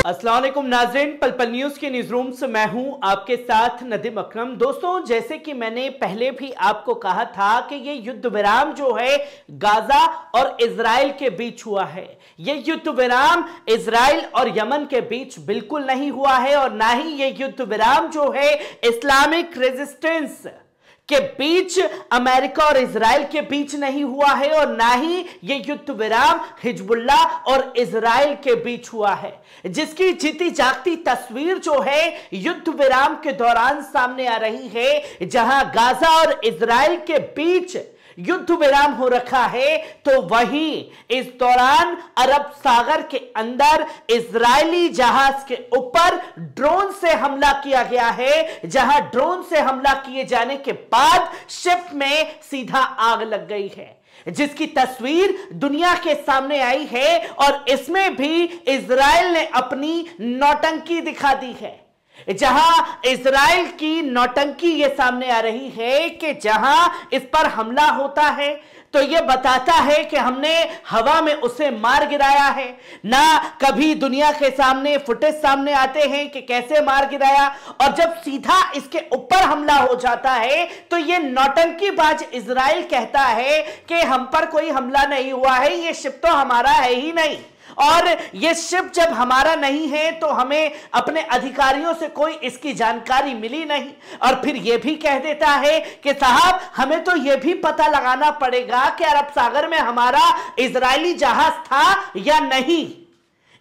अस्सलाम वालेकुम नाज़रीन, पल पल न्यूज के न्यूज रूम से मैं हूं आपके साथ नदीम अकरम। दोस्तों, जैसे कि मैंने पहले भी आपको कहा था कि ये युद्ध विराम जो है गाजा और इजराइल के बीच हुआ है। ये युद्ध विराम इजराइल और यमन के बीच बिल्कुल नहीं हुआ है और ना ही ये युद्ध विराम जो है इस्लामिक रेजिस्टेंस के बीच, अमेरिका और इजराइल के बीच नहीं हुआ है और ना ही ये युद्ध विराम हिजबुल्लाह और इजराइल के बीच हुआ है। जिसकी जीती जागती तस्वीर जो है युद्ध विराम के दौरान सामने आ रही है, जहां गाजा और इजराइल के बीच युद्ध विराम हो रखा है, तो वहीं इस दौरान अरब सागर के अंदर इजरायली जहाज के ऊपर ड्रोन से हमला किया गया है, जहां ड्रोन से हमला किए जाने के बाद शिप में सीधा आग लग गई है, जिसकी तस्वीर दुनिया के सामने आई है। और इसमें भी इजराइल ने अपनी नौटंकी दिखा दी है, जहां इजराइल की नौटंकी यह सामने आ रही है कि जहां इस पर हमला होता है तो यह बताता है कि हमने हवा में उसे मार गिराया है। ना कभी दुनिया के सामने फुटेज सामने आते हैं कि कैसे मार गिराया, और जब सीधा इसके ऊपर हमला हो जाता है तो यह नौटंकीबाज इजराइल कहता है कि हम पर कोई हमला नहीं हुआ है, यह शिप तो हमारा है ही नहीं, और यह शिप जब हमारा नहीं है तो हमें अपने अधिकारियों से कोई इसकी जानकारी मिली नहीं। और फिर यह भी कह देता है कि साहब हमें तो यह भी पता लगाना पड़ेगा कि अरब सागर में हमारा इजरायली जहाज था या नहीं।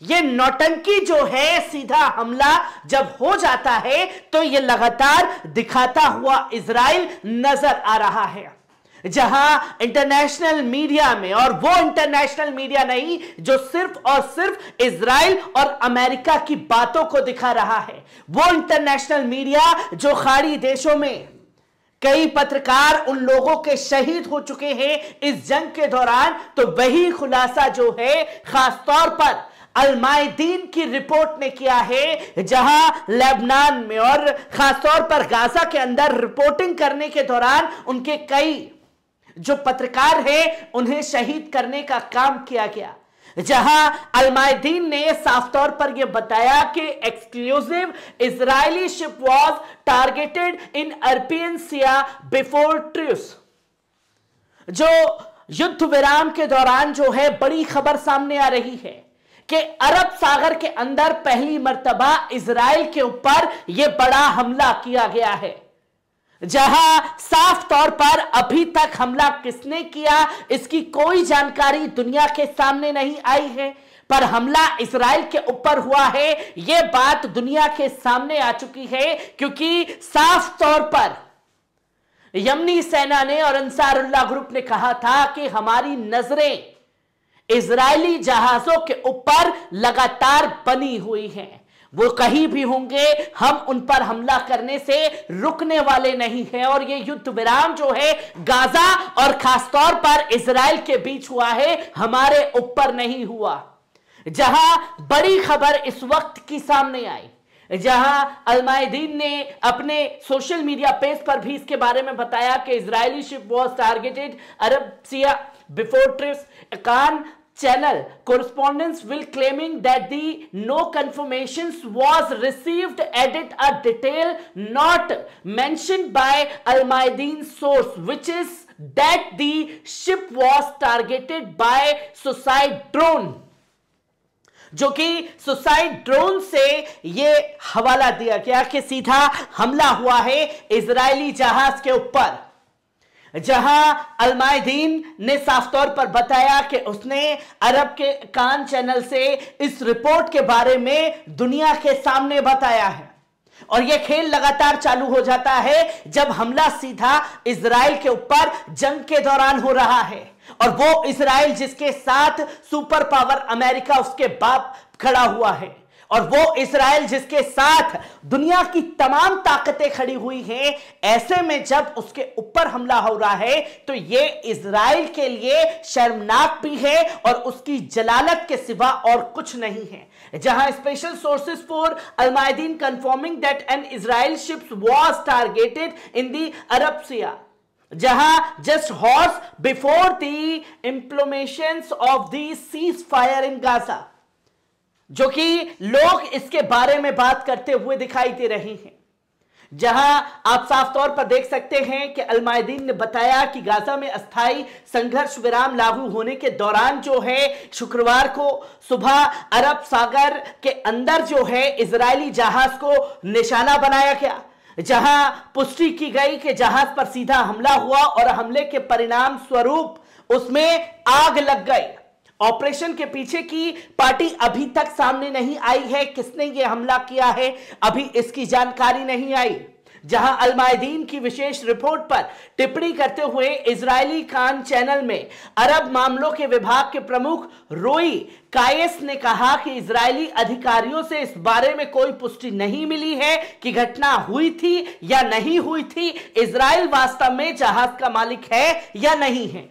यह नौटंकी जो है, सीधा हमला जब हो जाता है तो यह लगातार दिखाता हुआ इजराइल नजर आ रहा है, जहां इंटरनेशनल मीडिया में, और वो इंटरनेशनल मीडिया नहीं जो सिर्फ और सिर्फ इजराइल और अमेरिका की बातों को दिखा रहा है, वो इंटरनेशनल मीडिया जो खाड़ी देशों में कई पत्रकार उन लोगों के शहीद हो चुके हैं इस जंग के दौरान, तो वही खुलासा जो है खासतौर पर अल-मायदीन की रिपोर्ट ने किया है, जहां लेबनान में और खासतौर पर गाजा के अंदर रिपोर्टिंग करने के दौरान उनके कई जो पत्रकार हैं उन्हें शहीद करने का काम किया गया। जहां अल-मायदीन ने साफ तौर पर यह बताया कि exclusive Israeli ship was targeted in Arabian sea before truce. जो युद्ध विराम के दौरान जो है बड़ी खबर सामने आ रही है कि अरब सागर के अंदर पहली मर्तबा इजराइल के ऊपर यह बड़ा हमला किया गया है, जहां साफ तौर पर अभी तक हमला किसने किया इसकी कोई जानकारी दुनिया के सामने नहीं आई है, पर हमला इजराइल के ऊपर हुआ है यह बात दुनिया के सामने आ चुकी है, क्योंकि साफ तौर पर यमनी सेना ने और अंसारुल्लाह ग्रुप ने कहा था कि हमारी नजरें इजरायली जहाजों के ऊपर लगातार बनी हुई हैं, वो कहीं भी होंगे हम उन पर हमला करने से रुकने वाले नहीं हैं। और ये युद्ध विराम जो है गाजा और खासतौर पर इजराइल के बीच हुआ है, हमारे ऊपर नहीं हुआ। जहां बड़ी खबर इस वक्त की सामने आई, जहां अल-मायदीन ने अपने सोशल मीडिया पेज पर भी इसके बारे में बताया कि Israeli ship was targeted Arab sea before trips. Kan channel correspondents will claiming that the no confirmations was received added a detail not mentioned by Al-Mayadeen source, which is that the ship was targeted by suicide drone, जो कि suicide drone से यह हवाला दिया गया कि सीधा हमला हुआ है इजरायली जहाज के ऊपर। जहां अल-मायदीन ने साफ तौर पर बताया कि उसने अरब के कान चैनल से इस रिपोर्ट के बारे में दुनिया के सामने बताया है, और यह खेल लगातार चालू हो जाता है जब हमला सीधा इजराइल के ऊपर जंग के दौरान हो रहा है, और वो इजराइल जिसके साथ सुपर पावर अमेरिका उसके बाप खड़ा हुआ है, और वो इजराइल जिसके साथ दुनिया की तमाम ताकतें खड़ी हुई हैं। ऐसे में जब उसके ऊपर हमला हो रहा है तो ये इजराइल के लिए शर्मनाक भी है और उसकी जलालत के सिवा और कुछ नहीं है। जहां special sources for Al-Mayadeen confirming that an Israel ship was targeted in the Arab sea, जहां just hours before the implementations of the ceasefire in Gaza, जो कि लोग इसके बारे में बात करते हुए दिखाई दे रहे हैं, जहां आप साफ तौर पर देख सकते हैं कि अल मायदीन ने बताया कि गाजा में अस्थायी संघर्ष विराम लागू होने के दौरान जो है शुक्रवार को सुबह अरब सागर के अंदर जो है इजरायली जहाज को निशाना बनाया गया, जहां पुष्टि की गई कि जहाज पर सीधा हमला हुआ और हमले के परिणाम स्वरूप उसमें आग लग गई। ऑपरेशन के पीछे की पार्टी अभी तक सामने नहीं आई है, किसने यह हमला किया है अभी इसकी जानकारी नहीं आई। जहां अल मायदीन की विशेष रिपोर्ट पर टिप्पणी करते हुए इजरायली कान चैनल में अरब मामलों के विभाग के प्रमुख रोई कायस ने कहा कि इजरायली अधिकारियों से इस बारे में कोई पुष्टि नहीं मिली है कि घटना हुई थी या नहीं हुई थी, इजराइल वास्तव में जहाज का मालिक है या नहीं है।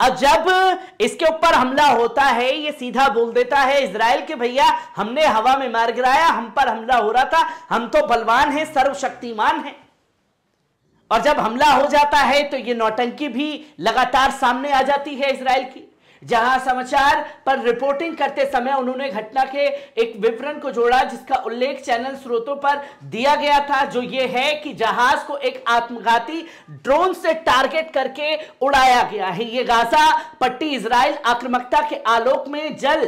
अब जब इसके ऊपर हमला होता है, ये सीधा बोल देता है इजराइल के भैया हमने हवा में मार गिराया, हम पर हमला हो रहा था, हम तो बलवान हैं, सर्वशक्तिमान हैं। और जब हमला हो जाता है तो ये नौटंकी भी लगातार सामने आ जाती है इजराइल की। जहां समाचार पर रिपोर्टिंग करते समय उन्होंने घटना के एक विवरण को जोड़ा जिसका उल्लेख चैनल स्रोतों पर दिया गया था, जो ये है कि जहाज को एक आत्मघाती ड्रोन से टारगेट करके उड़ाया गया है। ये गाजा पट्टी इजराइल आक्रामकता के आलोक में जल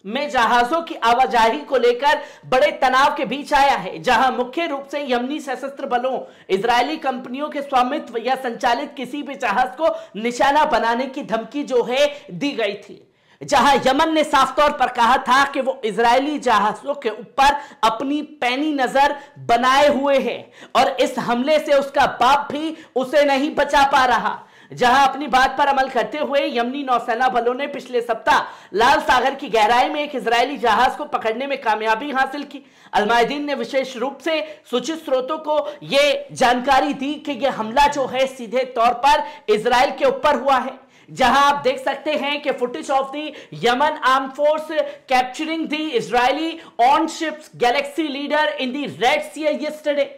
में जहाजों की आवाजाही को लेकर बड़े तनाव के बीच आया है, जहां मुख्य रूप से यमनी सशस्त्र बलों, इजरायली कंपनियों के स्वामित्व या संचालित किसी भी जहाज को निशाना बनाने की धमकी जो है दी गई थी। जहां यमन ने साफ तौर पर कहा था कि वो इजरायली जहाजों के ऊपर अपनी पैनी नजर बनाए हुए है और इस हमले से उसका बाप भी उसे नहीं बचा पा रहा। जहां अपनी बात पर अमल करते हुए यमनी नौसेना बलों ने पिछले सप्ताह लाल सागर की गहराई में एक इजरायली जहाज को पकड़ने में कामयाबी हासिल की। अल मायदीन ने विशेष रूप से सूचित स्रोतों को यह जानकारी दी कि यह हमला जो है सीधे तौर पर इजराइल के ऊपर हुआ है। जहां आप देख सकते हैं कि footage of the Yemen arm force capturing the Israeli on ships Galaxy Leader in the Red Sea yesterday,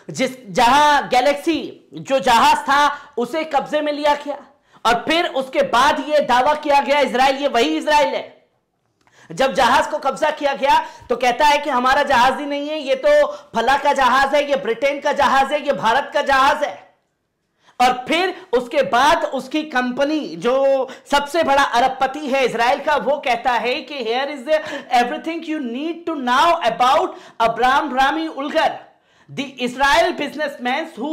जहां गैलेक्सी जो जहाज था उसे कब्जे में लिया गया और फिर उसके बाद यह दावा किया गया इजराइल ये वही इजराइल है। जब जहाज को कब्जा किया गया तो कहता है कि हमारा जहाज ही नहीं है, ये तो फला का जहाज है, ये ब्रिटेन का जहाज है, ये भारत का जहाज है। और फिर उसके बाद उसकी कंपनी जो सबसे बड़ा अरबपति है इजराइल का, वो कहता है कि here is everything you need to know about Abram Rami Ulgar, the Israel businessman who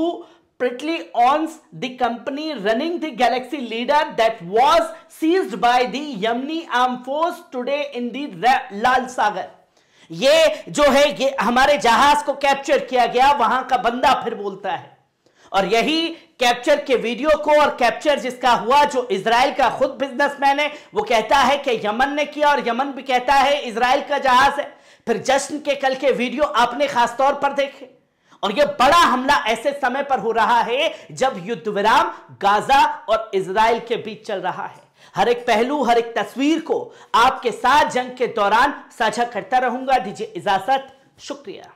partly owns the company running the Galaxy Leader that was seized by the Yemeni armed force today in the लाल सागर। ये जो है ये हमारे जहाज को capture किया गया, वहां का बंदा फिर बोलता है। और यही कैप्चर के वीडियो को और कैप्चर जिसका हुआ जो इजराइल का खुद बिजनेसमैन है वो कहता है कि यमन ने किया और यमन भी कहता है इजराइल का जहाज है। फिर जश्न के कल के वीडियो आपने खास तौर पर देखे और यह बड़ा हमला ऐसे समय पर हो रहा है जब युद्ध विराम गाजा और इजराइल के बीच चल रहा है। हर एक पहलू हर एक तस्वीर को आपके साथ जंग के दौरान साझा करता रहूंगा। दीजिए इजाजत, शुक्रिया।